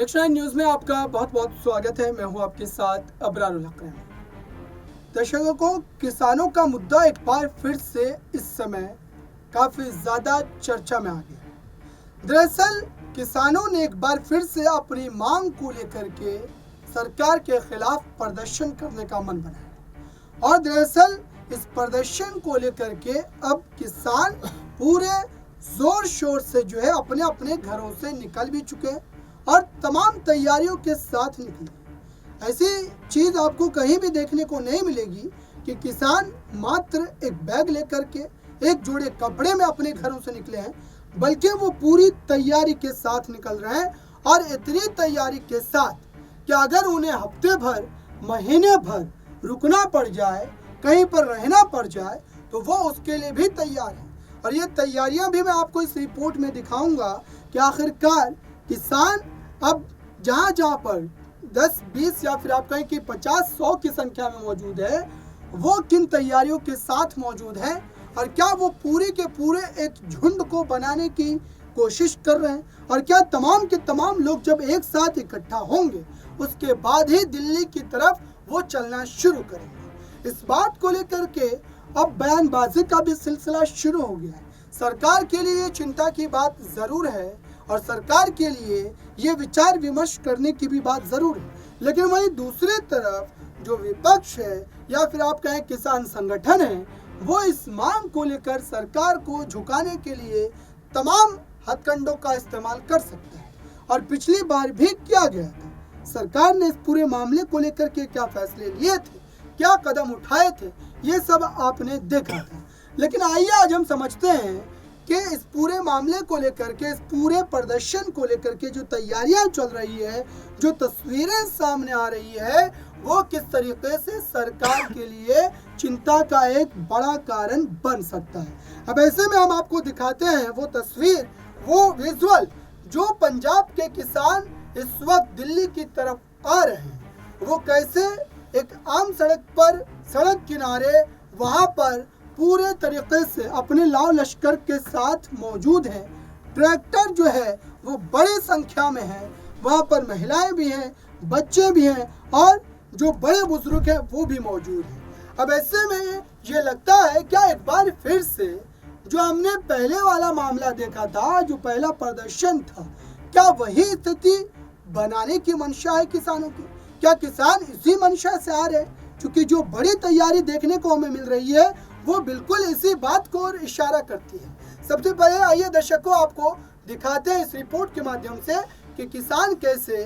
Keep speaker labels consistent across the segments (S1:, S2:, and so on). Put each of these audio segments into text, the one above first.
S1: Action news में आपका बहुत बहुत स्वागत है। मैं हूं आपके साथ अबरारुल हक। दर्शकों को किसानों का मुद्दा एक बार फिर से इस समय काफ़ी ज़्यादा चर्चा में आ गया है। दरअसल किसानों ने एक बार फिर से अपनी मांग को लेकर के सरकार के खिलाफ प्रदर्शन करने का मन बनाया और दरअसल इस प्रदर्शन को लेकर के अब किसान पूरे जोर शोर से जो है अपने अपने घरों से निकल भी चुके हैं और तमाम तैयारियों के साथ निकले। ऐसी चीज़ आपको कहीं भी देखने को नहीं मिलेगी कि किसान मात्र एक बैग लेकर के एक जोड़े कपड़े में अपने घरों से निकले हैं, बल्कि वो पूरी तैयारी के साथ निकल रहे हैं और इतनी तैयारी के साथ कि अगर उन्हें हफ्ते भर महीने भर रुकना पड़ जाए, कहीं पर रहना पड़ जाए, तो वो उसके लिए भी तैयार है। और ये तैयारियां भी मैं आपको इस रिपोर्ट में दिखाऊंगा कि आखिरकार किसान अब जहाँ जहाँ पर 10, 20 या फिर आप कहें कि 50, 100 की संख्या में मौजूद है, वो किन तैयारियों के साथ मौजूद है और क्या वो पूरे के पूरे एक झुंड को बनाने की कोशिश कर रहे हैं और क्या तमाम के तमाम लोग जब एक साथ इकट्ठा होंगे उसके बाद ही दिल्ली की तरफ वो चलना शुरू करेंगे। इस बात को लेकर के अब बयानबाजी का भी सिलसिला शुरू हो गया है। सरकार के लिए चिंता की बात ज़रूर है और सरकार के लिए ये विचार विमर्श करने की भी बात ज़रूर है, लेकिन वहीं दूसरी तरफ जो विपक्ष है या फिर आप कहें किसान संगठन है, वो इस मांग को लेकर सरकार को झुकाने के लिए तमाम हथकंडों का इस्तेमाल कर सकता है। और पिछली बार भी किया गया था। सरकार ने इस पूरे मामले को लेकर के क्या फैसले लिए थे, क्या कदम उठाए थे, ये सब आपने देखा था। लेकिन आइए आज हम समझते हैं कि इस पूरे मामले को लेकर के, इस पूरे प्रदर्शन को लेकर के जो तैयारियां चल रही है, जो तस्वीरें सामने आ रही है, वो किस तरीके से सरकार के लिए चिंता का एक बड़ा कारण बन सकता है। अब ऐसे में हम आपको दिखाते हैं वो तस्वीर, वो विजुअल जो पंजाब के किसान इस वक्त दिल्ली की तरफ आ रहे हैं। वो कैसे एक आम सड़क पर, सड़क किनारे वहाँ पर पूरे तरीके से अपने लाव लश्कर के साथ मौजूद हैं। ट्रैक्टर जो है वो बड़ी संख्या में है, वहाँ पर महिलाएं भी हैं, बच्चे भी हैं और जो बड़े बुजुर्ग हैं वो भी मौजूद हैं। अब ऐसे में ये लगता है क्या एक बार फिर से जो हमने पहले वाला मामला देखा था, जो पहला प्रदर्शन था, क्या वही स्थिति बनाने की मंशा है किसानों की? क्या किसान इसी मंशा से आ रहे हैं? क्योंकि जो बड़ी तैयारी देखने को हमें मिल रही है वो बिल्कुल इसी बात को इशारा करती है। सबसे पहले आइए दर्शकों आपको दिखाते हैं इस रिपोर्ट के माध्यम से कि किसान कैसे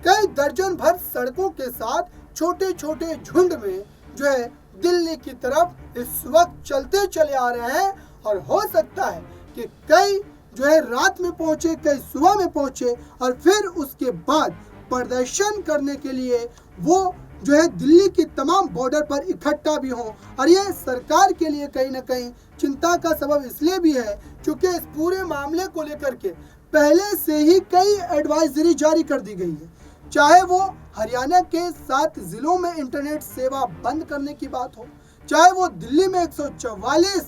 S1: कई दर्जन भर सड़कों के साथ छोटे छोटे झुंड में जो है दिल्ली की तरफ इस वक्त चलते चले आ रहे हैं। और हो सकता है कि कई जो है रात में पहुंचे, कई सुबह में पहुंचे और फिर उसके बाद प्रदर्शन करने के लिए वो जो है दिल्ली की तमाम बॉर्डर पर इकट्ठा भी हों। और ये सरकार के लिए कहीं ना कहीं चिंता का सबब इसलिए भी है क्योंकि इस पूरे मामले को लेकर के पहले से ही कई एडवाइजरी जारी कर दी गई है। चाहे वो हरियाणा के 7 जिलों में इंटरनेट सेवा बंद करने की बात हो, चाहे वो दिल्ली में 144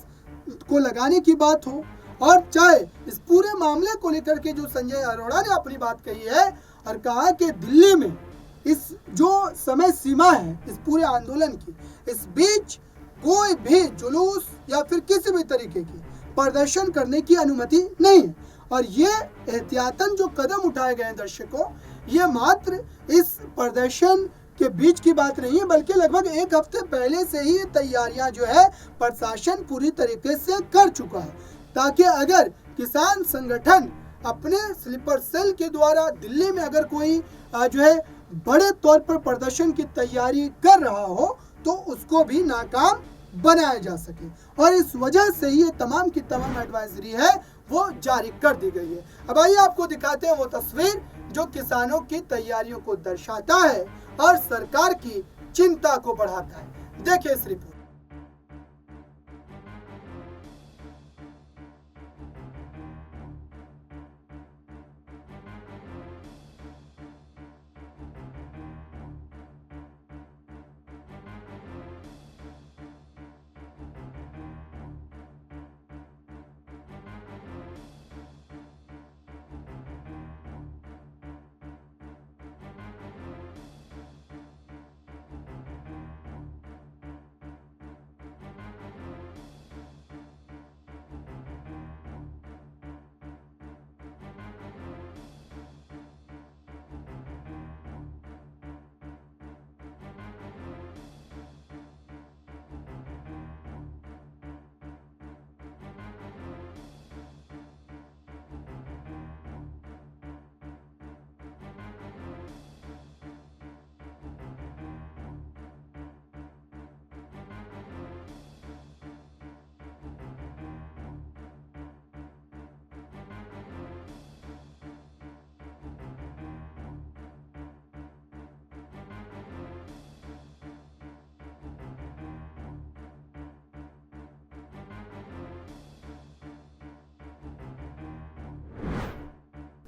S1: को लगाने की बात हो, और चाहे इस पूरे मामले को लेकर के जो संजय अरोड़ा ने अपनी बात कही है और कहा कि दिल्ली में इस जो समय सीमा है इस पूरे आंदोलन की, इस बीच कोई भी जुलूस या फिर किसी भी तरीके की प्रदर्शन करने की अनुमति नहीं है। और ये एहतियातन जो कदम उठाए गए हैं दर्शकों, ये मात्र इस प्रदर्शन के बीच की बात नहीं है, बल्कि लगभग एक हफ्ते पहले से ही तैयारियां जो है प्रशासन पूरी तरीके से कर चुका है, ताकि अगर किसान संगठन अपने स्लीपर सेल के द्वारा दिल्ली में अगर कोई जो है बड़े तौर पर प्रदर्शन की तैयारी कर रहा हो तो उसको भी नाकाम बनाया जा सके। और इस वजह से ये तमाम की तमाम एडवाइजरी है वो जारी कर दी गई है। अब आइए आपको दिखाते हैं वो तस्वीर जो किसानों की तैयारियों को दर्शाता है और सरकार की चिंता को बढ़ाता है। देखिए इस रिपोर्ट।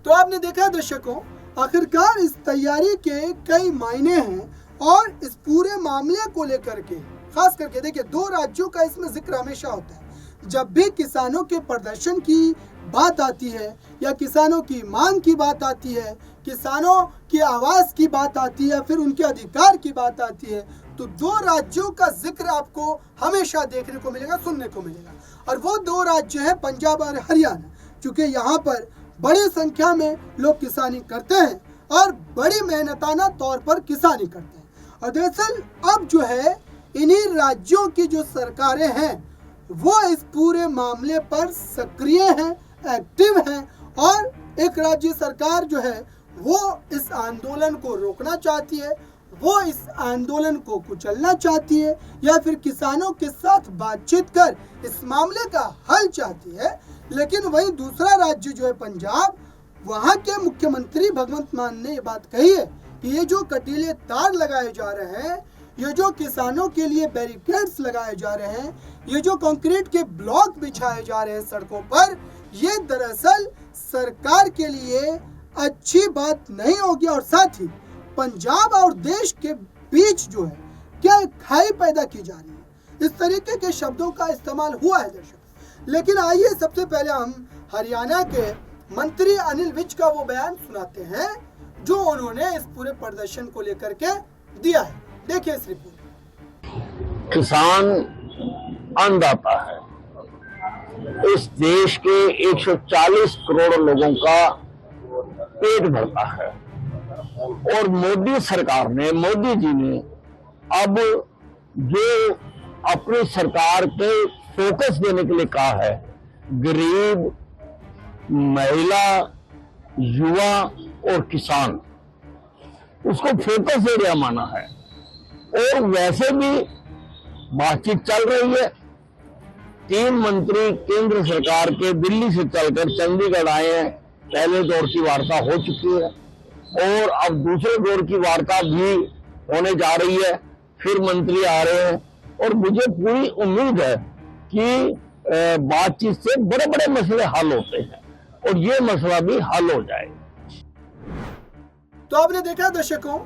S1: तो आपने देखा दर्शकों, आखिरकार इस तैयारी के कई मायने हैं और इस पूरे मामले को लेकर के खास करके देखिए 2 राज्यों का इसमें जिक्र हमेशा होता है। जब भी किसानों के प्रदर्शन की बात आती है या किसानों की मांग की बात आती है, किसानों की आवाज़ की बात आती है, फिर उनके अधिकार की बात आती है, तो 2 राज्यों का जिक्र आपको हमेशा देखने को मिलेगा, सुनने को मिलेगा। और वो 2 राज्य हैं पंजाब और हरियाणा, क्योंकि यहाँ पर बड़ी संख्या में लोग किसानी करते हैं और बड़ी मेहनताना तौर पर किसानी करते हैं। और दरअसल अब जो है इन्हीं राज्यों की जो सरकारें हैं वो इस पूरे मामले पर सक्रिय हैं, एक्टिव हैं, और एक राज्य सरकार जो है वो इस आंदोलन को रोकना चाहती है, वो इस आंदोलन को कुचलना चाहती है या फिर किसानों के साथ बातचीत कर इस मामले का हल चाहती है। लेकिन वहीं दूसरा राज्य जो है पंजाब, वहाँ के मुख्यमंत्री भगवंत मान ने ये बात कही है कि ये जो कटीले तार लगाए जा रहे हैं, ये जो किसानों के लिए बैरिकेड्स लगाए जा रहे हैं, ये जो कंक्रीट के ब्लॉक बिछाए जा रहे हैं सड़कों पर, ये दरअसल सरकार के लिए अच्छी बात नहीं होगी और साथ ही पंजाब और देश के बीच जो है क्या खाई पैदा की जा रही है। इस तरीके के शब्दों का इस्तेमाल हुआ है दर्शक। लेकिन आइए सबसे पहले हम हरियाणा के मंत्री अनिल विज का वो बयान सुनाते हैं जो उन्होंने इस पूरे प्रदर्शन को लेकर के दिया है। देखिए इस रिपोर्ट।
S2: किसान अन्नदाता है। इस देश के 140 करोड़ लोगों का पेट भरता है और मोदी सरकार ने, मोदी जी ने अब जो अपनी सरकार के फोकस देने के लिए कहा है, गरीब, महिला, युवा और किसान, उसको फोकस एरिया माना है। और वैसे भी बातचीत चल रही है। 3 मंत्री केंद्र सरकार के दिल्ली से चलकर चंडीगढ़ आए हैं। पहले दौर की वार्ता हो चुकी है और अब दूसरे दौर की वार्ता भी होने जा रही है। फिर मंत्री आ रहे हैं और मुझे पूरी उम्मीद है कि बातचीत से बड़े बड़े मसले हल होते हैं और ये मसला भी हल हो जाए।
S1: तो आपने देखा दर्शकों,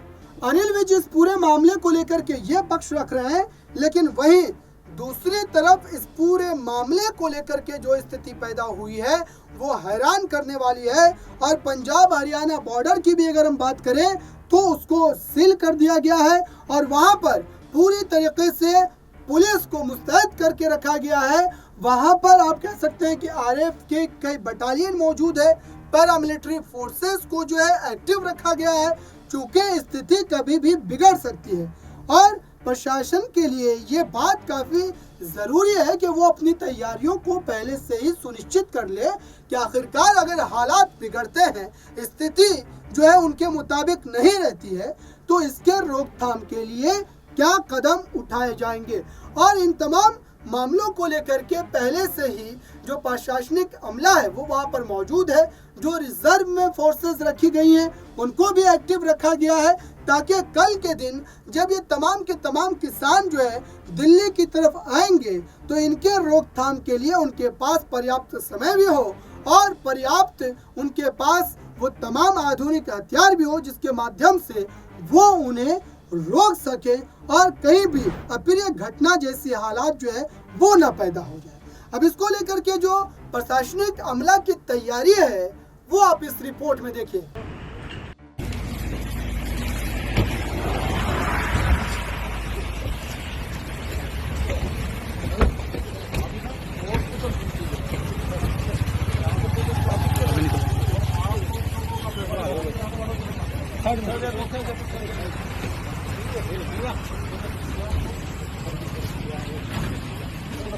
S1: अनिल विज इस पूरे मामले को लेकर के ये पक्ष रख रहे हैं, लेकिन वहीं दूसरी तरफ इस पूरे मामले को लेकर के जो स्थिति पैदा हुई है वो हैरान करने वाली है। और पंजाब हरियाणा बॉर्डर की भी अगर हम बात करें तो उसको सील कर दिया गया है और वहां पर पूरी तरीके से पुलिस को मुस्तैद करके रखा गया है। वहां पर आप कह सकते हैं कि आरएफ के कई बटालियन मौजूद है, पैरामिलिट्री फोर्सेस को जो है एक्टिव रखा गया है, चूंकि स्थिति कभी भी बिगड़ सकती है। और प्रशासन के लिए ये बात काफ़ी ज़रूरी है कि वो अपनी तैयारियों को पहले से ही सुनिश्चित कर ले कि आखिरकार अगर हालात बिगड़ते हैं, स्थिति जो है उनके मुताबिक नहीं रहती है, तो इसके रोकथाम के लिए क्या कदम उठाए जाएंगे। और इन तमाम मामलों को लेकर के पहले से ही जो प्रशासनिक अमला है वो वहाँ पर मौजूद है। जो रिजर्व में फोर्सेस रखी गई हैं उनको भी एक्टिव रखा गया है, ताकि कल के दिन जब ये तमाम के तमाम किसान जो है दिल्ली की तरफ आएंगे तो इनके रोकथाम के लिए उनके पास पर्याप्त समय भी हो और पर्याप्त उनके पास वो तमाम आधुनिक हथियार भी हो जिसके माध्यम से वो उन्हें रोक सके और कहीं भी अप्रिय घटना जैसी हालात जो है वो ना पैदा हो जाए। अब इसको लेकर के जो प्रशासनिक अमला की तैयारी है वो आप इस रिपोर्ट में देखिए।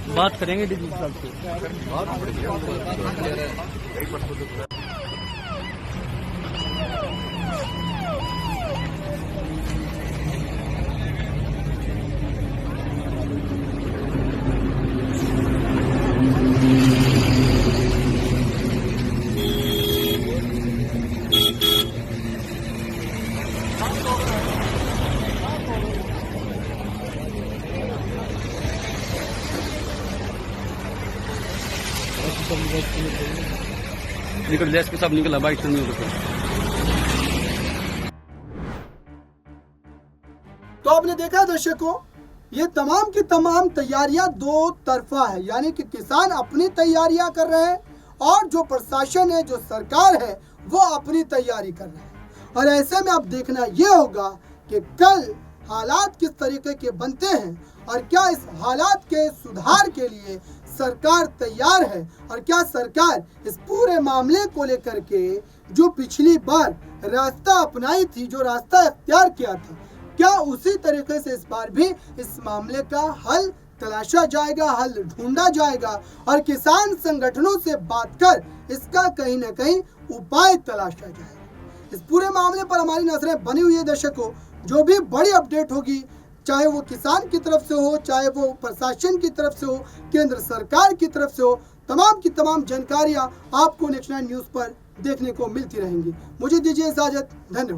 S3: बात करेंगे डीजी साहब से। निकल गैस के सब निकला बाइक से निकल।
S1: तो आपने देखा दर्शकों, ये तमाम की तमाम तैयारियां दो तरफा है, यानी कि किसान अपनी तैयारियां कर रहे हैं और जो प्रशासन है, जो सरकार है, वो अपनी तैयारी कर रहे हैं। और ऐसे में अब देखना ये होगा कि कल हालात किस तरीके के बनते हैं और क्या इस हालात के सुधार के लिए सरकार तैयार है, और क्या सरकार इस पूरे मामले को लेकर के जो पिछली बार रास्ता अपनाई थी, जो रास्ता अख्तियार किया था, क्या उसी तरीके से इस बार भी इस मामले का हल तलाशा जाएगा, हल ढूंढा जाएगा और किसान संगठनों से बात कर इसका कहीं ना कहीं उपाय तलाशा जाएगा। इस पूरे मामले पर हमारी नजरें बनी हुई है दर्शकों। जो भी बड़ी अपडेट होगी, चाहे वो किसान की तरफ से हो, चाहे वो प्रशासन की तरफ से हो, केंद्र सरकार की तरफ से हो, तमाम की तमाम जानकारियां आपको नेक्स्ट 9 न्यूज़ पर देखने को मिलती रहेंगी। मुझे दीजिए इजाजत, धन्यवाद।